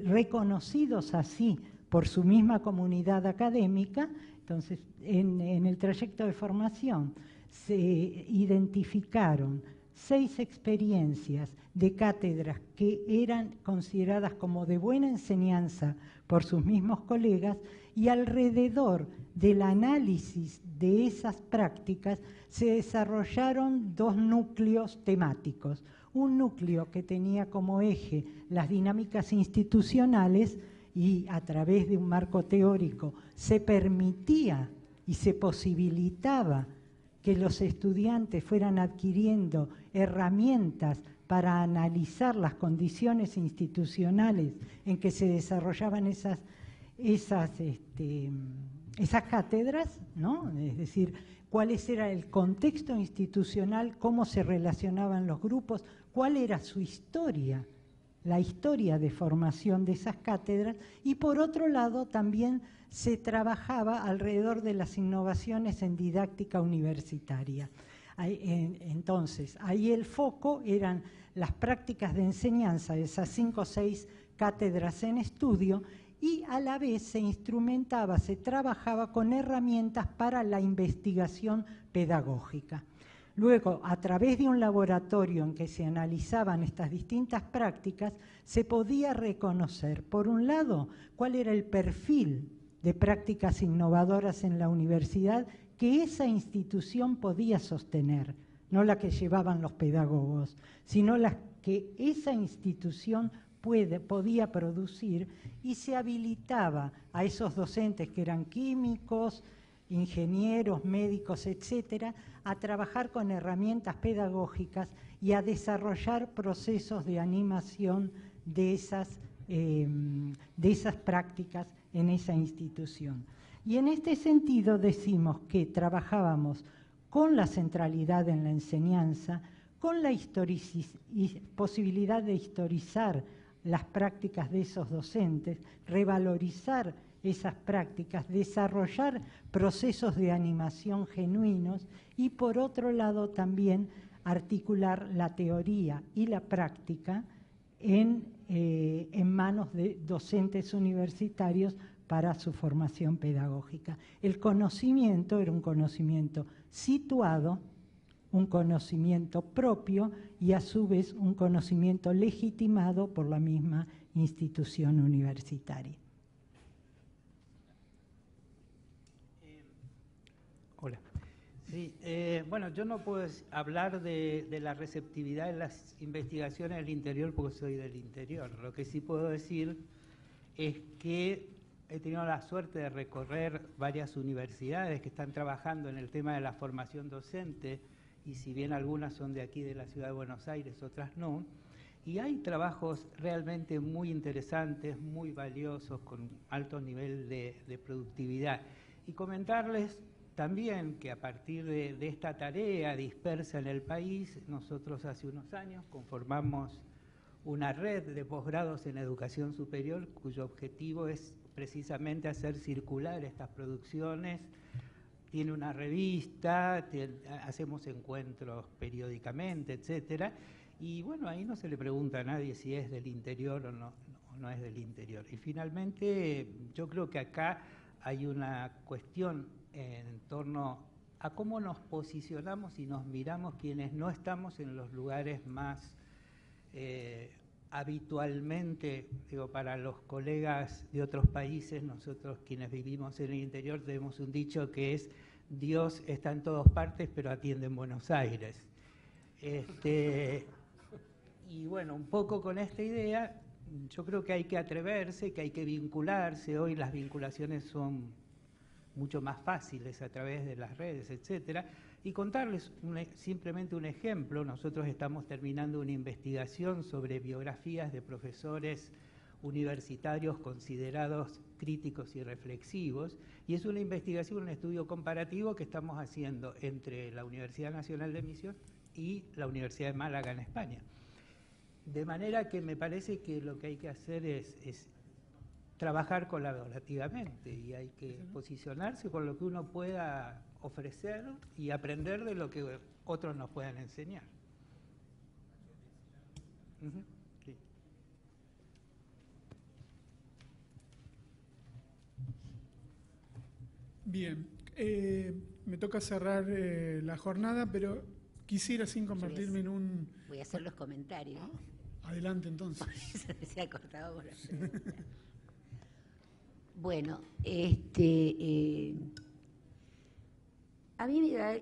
reconocidos así por su misma comunidad académica. Entonces, en el trayecto de formación se identificaron 6 experiencias de cátedras que eran consideradas como de buena enseñanza por sus mismos colegas, y alrededor del análisis de esas prácticas se desarrollaron 2 núcleos temáticos. Un núcleo que tenía como eje las dinámicas institucionales, y a través de un marco teórico se permitía y se posibilitaba que los estudiantes fueran adquiriendo herramientas para analizar las condiciones institucionales en que se desarrollaban esas cátedras, ¿no? Es decir, cuál era el contexto institucional, cómo se relacionaban los grupos, cuál era su historia, la historia de formación de esas cátedras, y por otro lado también se trabajaba alrededor de las innovaciones en didáctica universitaria. Entonces, ahí el foco eran las prácticas de enseñanza, esas 5 o 6 cátedras en estudio, y a la vez se instrumentaba, se trabajaba con herramientas para la investigación pedagógica. Luego, a través de un laboratorio en que se analizaban estas distintas prácticas, se podía reconocer, por un lado, cuál era el perfil de prácticas innovadoras en la universidad que esa institución podía sostener, no la que llevaban los pedagogos, sino las que esa institución podía producir, y se habilitaba a esos docentes que eran químicos, ingenieros, médicos, etcétera, a trabajar con herramientas pedagógicas y a desarrollar procesos de animación de esas prácticas en esa institución. Y en este sentido decimos que trabajábamos con la centralidad en la enseñanza, con la posibilidad de historizar las prácticas de esos docentes, revalorizar esas prácticas, desarrollar procesos de animación genuinos, y por otro lado también articular la teoría y la práctica en manos de docentes universitarios para su formación pedagógica. El conocimiento era un conocimiento situado, un conocimiento propio, y a su vez un conocimiento legitimado por la misma institución universitaria. Hola. Sí, bueno, yo no puedo hablar de la receptividad de las investigaciones del interior porque soy del interior. Lo que sí puedo decir es que he tenido la suerte de recorrer varias universidades que están trabajando en el tema de la formación docente, y si bien algunas son de aquí de la ciudad de Buenos Aires, otras no, y hay trabajos realmente muy interesantes, muy valiosos, con alto nivel de productividad. Y comentarles también que a partir de esta tarea dispersa en el país, nosotros hace unos años conformamos una red de posgrados en educación superior cuyo objetivo es precisamente hacer circular estas producciones. Tiene una revista, hacemos encuentros periódicamente, etcétera, y bueno, ahí no se le pregunta a nadie si es del interior o no es del interior. Y finalmente, yo creo que acá hay una cuestión en torno a cómo nos posicionamos y nos miramos quienes no estamos en los lugares más habitualmente, digo, para los colegas de otros países, nosotros quienes vivimos en el interior tenemos un dicho que es Dios está en todas partes, pero atiende en Buenos Aires. Y bueno, un poco con esta idea, yo creo que hay que atreverse, que hay que vincularse. Hoy las vinculaciones son mucho más fáciles a través de las redes, etcétera. Y contarles simplemente un ejemplo. Nosotros estamos terminando una investigación sobre biografías de profesores universitarios considerados críticos y reflexivos, y es una investigación, un estudio comparativo que estamos haciendo entre la Universidad Nacional de Misiones y la Universidad de Málaga en España. De manera que me parece que lo que hay que hacer es trabajar colaborativamente, y hay que posicionarse con lo que uno pueda ofrecer y aprender de lo que otros nos puedan enseñar. Sí. Bien, me toca cerrar la jornada, pero quisiera, sin convertirme en un... Voy a hacer los comentarios. Adelante, entonces. Se ha cortado por la pregunta. Bueno, a mí me da,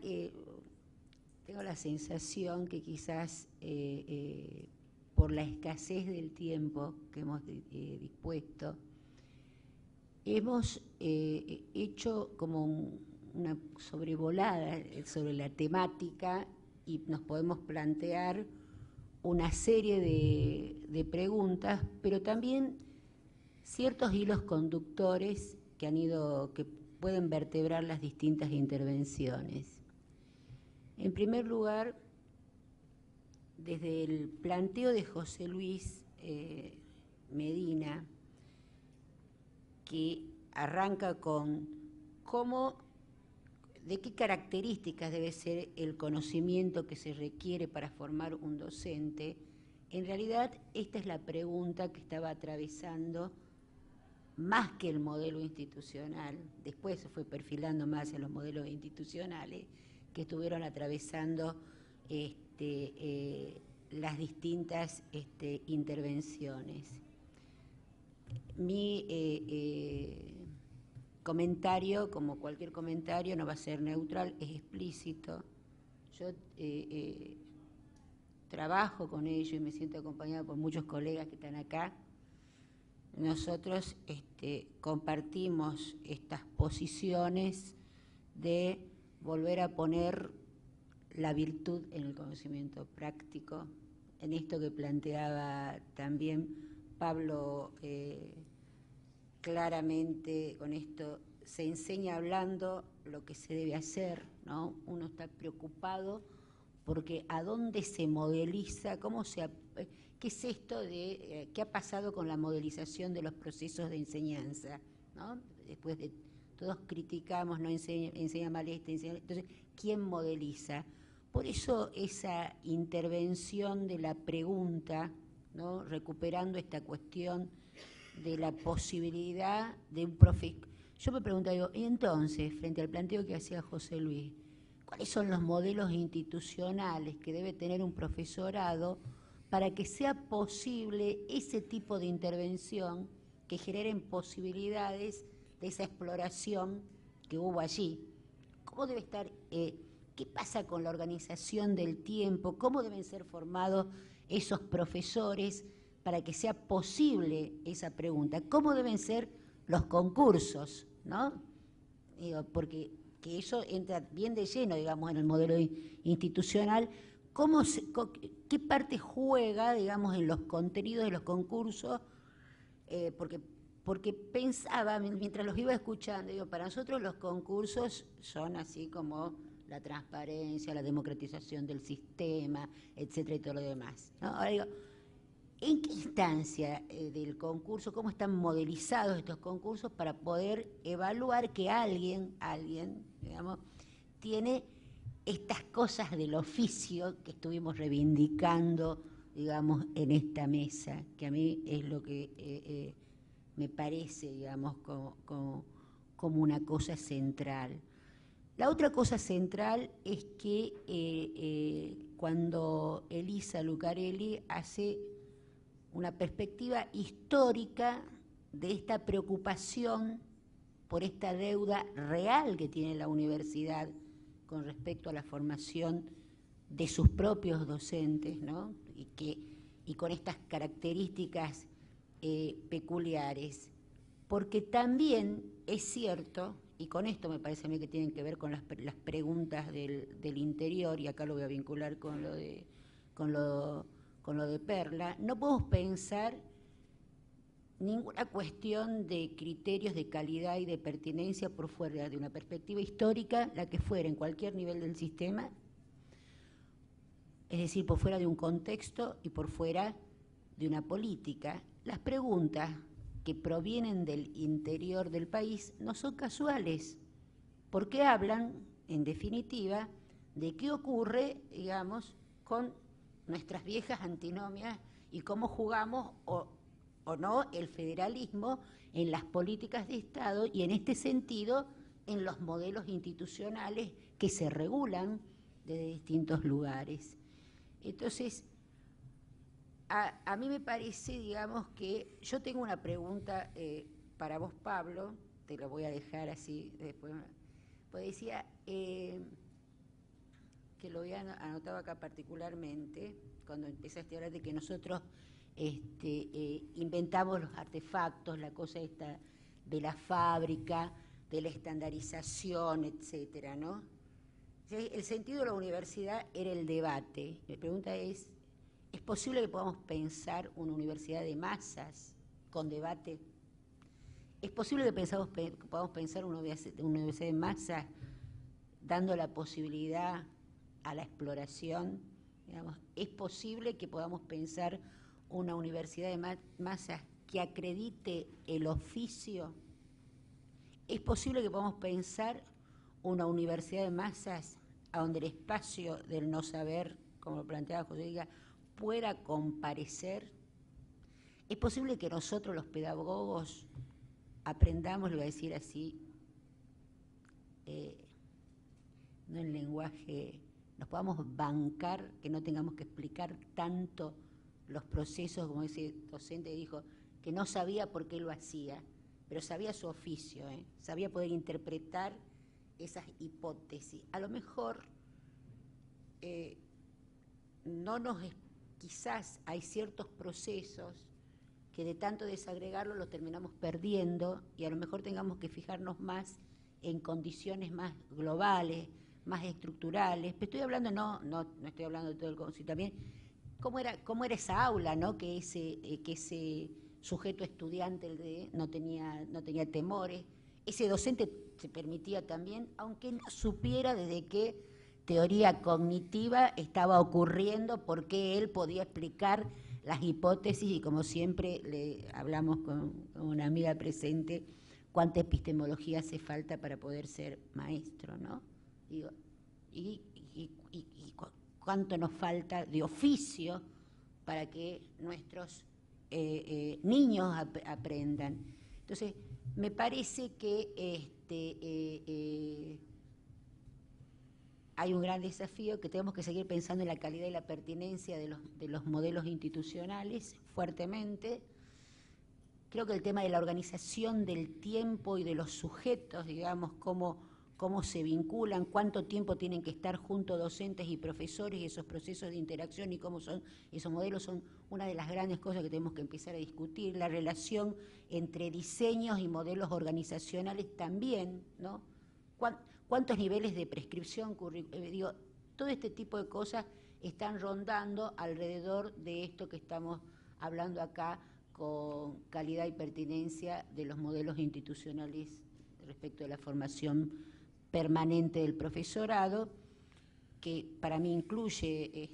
tengo la sensación que quizás por la escasez del tiempo que hemos dispuesto, hemos hecho como una sobrevolada sobre la temática y nos podemos plantear una serie de preguntas, pero también ciertos hilos conductores que pueden vertebrar las distintas intervenciones. En primer lugar, desde el planteo de José Luis Medina, que arranca con de qué características debe ser el conocimiento que se requiere para formar un docente. En realidad, esta es la pregunta que estaba atravesando más que el modelo institucional, después se fue perfilando más en los modelos institucionales que estuvieron atravesando las distintas intervenciones. Mi comentario, como cualquier comentario, no va a ser neutral, es explícito. Yo trabajo con ellos y me siento acompañada por muchos colegas que están acá. Nosotros compartimos estas posiciones de volver a poner la virtud en el conocimiento práctico, en esto que planteaba también Pablo claramente. Con esto se enseña hablando lo que se debe hacer, ¿no? Uno está preocupado porque a dónde se modeliza, ¿qué es esto de qué ha pasado con la modelización de los procesos de enseñanza, ¿no? Después de todos criticamos, no enseña mal entonces, ¿quién modeliza? Por eso esa intervención de la pregunta, ¿no? Recuperando esta cuestión de la posibilidad de un profe. Yo me pregunto, y entonces, frente al planteo que hacía José Luis, ¿cuáles son los modelos institucionales que debe tener un profesorado para que sea posible ese tipo de intervención que generen posibilidades de esa exploración que hubo allí? ¿Cómo debe estar, qué pasa con la organización del tiempo? ¿Cómo deben ser formados esos profesores para que sea posible esa pregunta? ¿Cómo deben ser los concursos, ¿no? Porque que eso entra bien de lleno, digamos, en el modelo institucional. ¿Qué parte juega, digamos, en los contenidos de los concursos? Porque pensaba, mientras los iba escuchando, para nosotros los concursos son así como la transparencia, la democratización del sistema, etcétera, y todo lo demás, ¿no? Ahora digo, ¿en qué instancia del concurso, cómo están modelizados estos concursos para poder evaluar que alguien, digamos, tiene estas cosas del oficio que estuvimos reivindicando, digamos, en esta mesa, que a mí es lo que me parece, digamos, como una cosa central? La otra cosa central es que cuando Elisa Lucarelli hace una perspectiva histórica de esta preocupación por esta deuda real que tiene la universidad con respecto a la formación de sus propios docentes, ¿no? Y con estas características peculiares. Porque también es cierto, y con esto me parece a mí que tienen que ver con las preguntas del interior, y acá lo voy a vincular con lo de Perla, no podemos pensar ninguna cuestión de criterios de calidad y de pertinencia por fuera de una perspectiva histórica, la que fuera, en cualquier nivel del sistema, es decir, por fuera de un contexto y por fuera de una política. Las preguntas que provienen del interior del país no son casuales, porque hablan, en definitiva, de qué ocurre, digamos, con nuestras viejas antinomias y cómo jugamos o no el federalismo en las políticas de Estado y en este sentido en los modelos institucionales que se regulan desde distintos lugares. Entonces, a mí me parece, digamos, que yo tengo una pregunta para vos, Pablo, te lo voy a dejar así después, pues decía, que lo había anotado acá particularmente, cuando empezaste a hablar de que nosotros inventamos los artefactos, la cosa esta de la fábrica, de la estandarización, etcétera, ¿no? El sentido de la universidad era el debate. Mi pregunta ¿es posible que podamos pensar una universidad de masas con debate? ¿Es posible que podamos pensar una universidad de masas dando la posibilidad a la exploración? Digamos, ¿es posible que podamos pensar una universidad de masas que acredite el oficio? ¿Es posible que podamos pensar una universidad de masas a donde el espacio del no saber, como lo planteaba José Diga, pueda comparecer? ¿Es posible que nosotros los pedagogos aprendamos, lo voy a decir así, no en lenguaje, nos podamos bancar, que no tengamos que explicar tanto los procesos, como ese docente dijo, que no sabía por qué lo hacía, pero sabía su oficio, sabía poder interpretar esas hipótesis. A lo mejor quizás hay ciertos procesos que de tanto desagregarlos los terminamos perdiendo y a lo mejor tengamos que fijarnos más en condiciones más globales, más estructurales. Pero estoy hablando, no estoy hablando de todo el concepto, también cómo era esa aula, ¿no? Que ese sujeto estudiante no tenía temores. Ese docente se permitía también, aunque no supiera desde qué teoría cognitiva estaba ocurriendo, porque él podía explicar las hipótesis y como siempre le hablamos con una amiga presente, cuánta epistemología hace falta para poder ser maestro, ¿no? Digo, y cuánto nos falta de oficio para que nuestros niños aprendan. Entonces, me parece que hay un gran desafío, que tenemos que seguir pensando en la calidad y la pertinencia de los modelos institucionales fuertemente. Creo que el tema de la organización del tiempo y de los sujetos, digamos, cómo se vinculan, cuánto tiempo tienen que estar juntos docentes y profesores, y esos procesos de interacción y cómo son esos modelos, son una de las grandes cosas que tenemos que empezar a discutir. La relación entre diseños y modelos organizacionales también, ¿no? ¿Cuántos niveles de prescripción curricular? Todo este tipo de cosas están rondando alrededor de esto que estamos hablando acá con calidad y pertinencia de los modelos institucionales respecto de la formación permanente del profesorado, que para mí incluye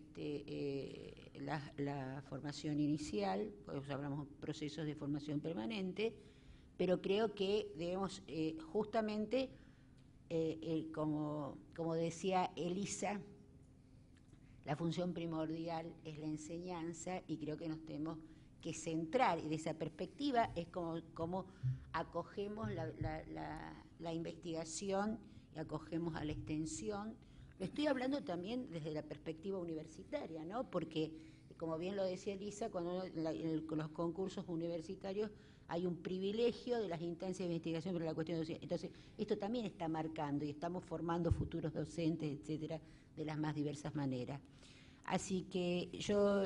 la formación inicial, pues hablamos de procesos de formación permanente, pero creo que debemos justamente, como decía Elisa, la función primordial es la enseñanza y creo que nos tenemos que centrar, y de esa perspectiva es como acogemos la investigación y acogemos a la extensión. Lo estoy hablando también desde la perspectiva universitaria, ¿no? Porque, como bien lo decía Elisa, cuando los concursos universitarios hay un privilegio de las instancias de investigación sobre la cuestión docente. Entonces, esto también está marcando y estamos formando futuros docentes, etcétera, de las más diversas maneras. Así que yo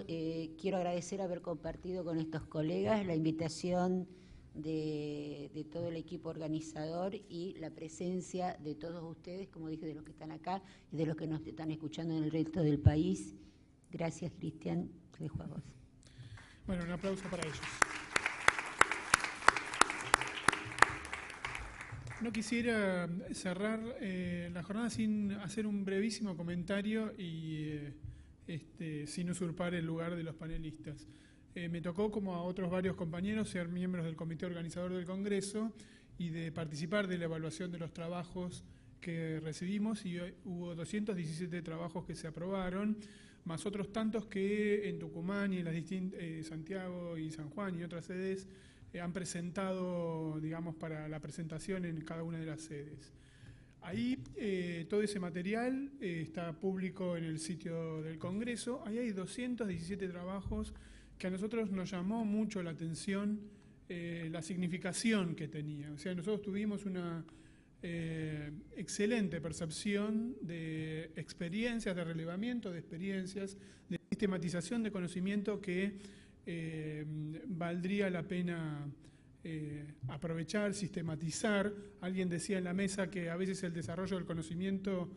quiero agradecer haber compartido con estos colegas la invitación de todo el equipo organizador y la presencia de todos ustedes, como dije, de los que están acá y de los que nos están escuchando en el resto del país. Gracias, Cristian. Te dejo a vos. Bueno, un aplauso para ellos. No quisiera cerrar la jornada sin hacer un brevísimo comentario y sin usurpar el lugar de los panelistas. Me tocó, como a otros varios compañeros, ser miembros del comité organizador del Congreso y de participar de la evaluación de los trabajos que recibimos, y hubo 217 trabajos que se aprobaron, más otros tantos que en Tucumán y en las Santiago y San Juan y otras sedes han presentado, digamos, para la presentación en cada una de las sedes. Ahí todo ese material está público en el sitio del Congreso. Ahí hay 217 trabajos que a nosotros nos llamó mucho la atención la significación que tenía. O sea, nosotros tuvimos una excelente percepción de experiencias, de relevamiento de experiencias, de sistematización de conocimiento que valdría la pena aprovechar, sistematizar. Alguien decía en la mesa que a veces el desarrollo del conocimiento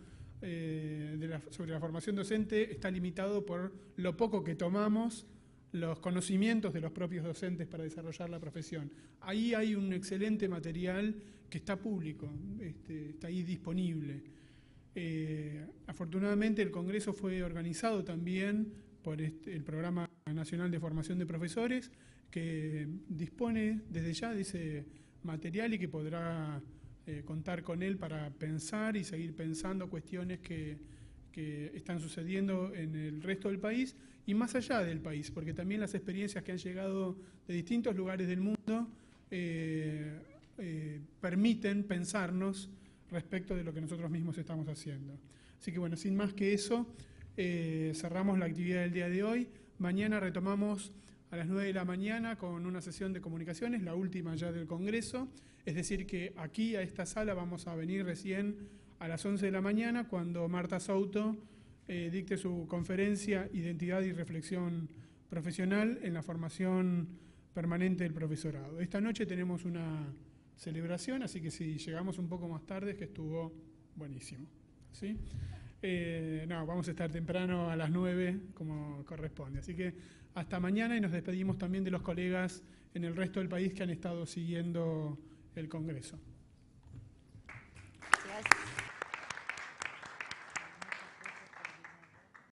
sobre la formación docente está limitado por lo poco que tomamos los conocimientos de los propios docentes para desarrollar la profesión. Ahí hay un excelente material que está público, está ahí disponible. Afortunadamente el Congreso fue organizado también por el Programa Nacional de Formación de Profesores, que dispone desde ya de ese material y que podrá contar con él para pensar y seguir pensando cuestiones que están sucediendo en el resto del país y más allá del país, porque también las experiencias que han llegado de distintos lugares del mundo permiten pensarnos respecto de lo que nosotros mismos estamos haciendo. Así que bueno, sin más que eso, cerramos la actividad del día de hoy. Mañana retomamos a las 9 de la mañana con una sesión de comunicaciones, la última ya del Congreso, es decir que aquí a esta sala vamos a venir recién a las 11 de la mañana cuando Marta Souto dicte su conferencia Identidad y Reflexión Profesional en la formación permanente del profesorado. Esta noche tenemos una celebración, así que si llegamos un poco más tarde, es que estuvo buenísimo, ¿sí? No, vamos a estar temprano a las 9 como corresponde. Así que hasta mañana y nos despedimos también de los colegas en el resto del país que han estado siguiendo el Congreso.